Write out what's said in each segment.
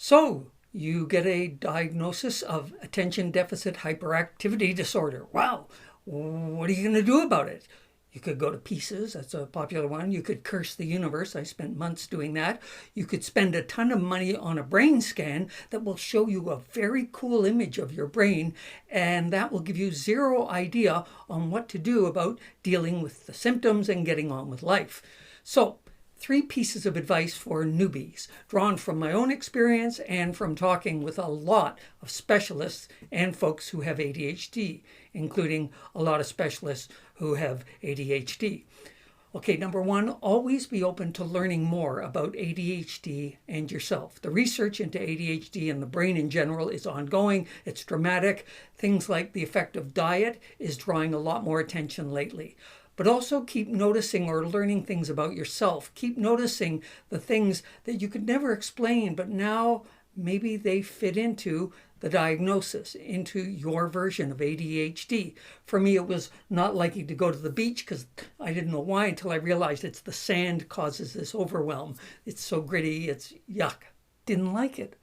So, you get a diagnosis of Attention Deficit Hyperactivity Disorder. Wow, what are you going to do about it? You could go to pieces, that's a popular one. You could curse the universe. I spent months doing that. You could spend a ton of money on a brain scan that will show you a very cool image of your brain, and that will give you zero idea on what to do about dealing with the symptoms and getting on with life. So, 3 pieces of advice for newbies, drawn from my own experience and from talking with a lot of specialists and folks who have ADHD, including a lot of specialists who have ADHD. Okay, number 1, always be open to learning more about ADHD and yourself. The research into ADHD and the brain in general is ongoing. It's dramatic. Things like the effect of diet is drawing a lot more attention lately. But also keep noticing or learning things about yourself. Keep noticing the things that you could never explain, but now maybe they fit into the diagnosis, into your version of ADHD. For me, it was not liking to go to the beach because I didn't know why until I realized it's the sand causes this overwhelm. It's so gritty, it's yuck. Didn't like it.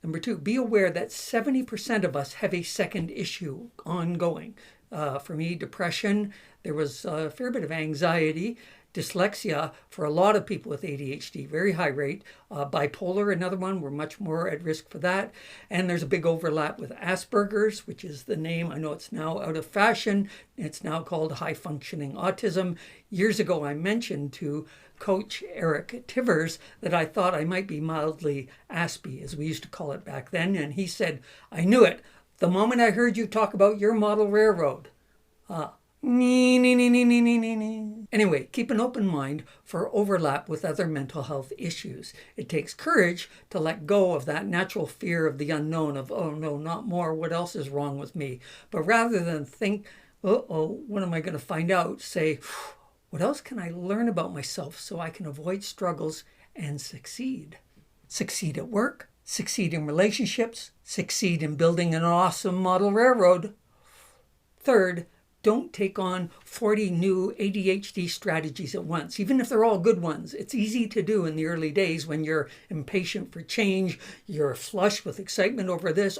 Number 2, be aware that 70% of us have a second issue ongoing. For me, depression, there was a fair bit of anxiety, dyslexia for a lot of people with ADHD, very high rate. Bipolar, another one, we're much more at risk for that. And there's a big overlap with Asperger's, which is the name. I know it's now out of fashion. It's now called high functioning autism. Years ago, I mentioned to Coach Eric Tivers that I thought I might be mildly Aspie, as we used to call it back then. And he said, I knew it the moment I heard you talk about your model railroad. Anyway, keep an open mind for overlap with other mental health issues. It takes courage to let go of that natural fear of the unknown, of, oh no, not more, what else is wrong with me? But rather than think, what am I going to find out? Say, what else can I learn about myself so I can avoid struggles and succeed? Succeed at work, succeed in relationships, succeed in building an awesome model railroad. Third, don't take on 40 new ADHD strategies at once, even if they're all good ones. It's easy to do in the early days when you're impatient for change, you're flush with excitement over this,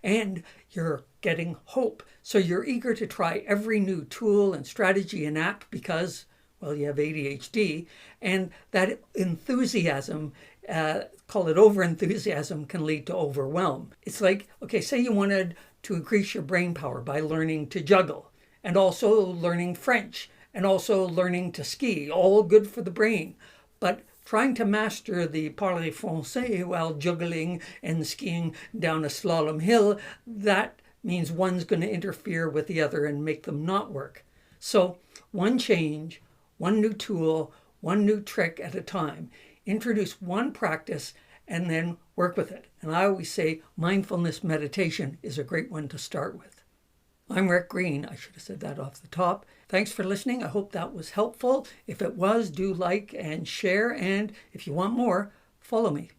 and you're getting hope. So you're eager to try every new tool and strategy and app because, well, you have ADHD, and that enthusiasm, call it over-enthusiasm, can lead to overwhelm. It's like, okay, say you wanted to increase your brain power by learning to juggle, and also learning French, and also learning to ski, all good for the brain. But trying to master the parler français while juggling and skiing down a slalom hill, that means one's going to interfere with the other and make them not work. So one change, one new tool, one new trick at a time. Introduce one practice and then work with it. And I always say mindfulness meditation is a great one to start with. I'm Rick Green. I should have said that off the top. Thanks for listening. I hope that was helpful. If it was, do like and share. And if you want more, follow me.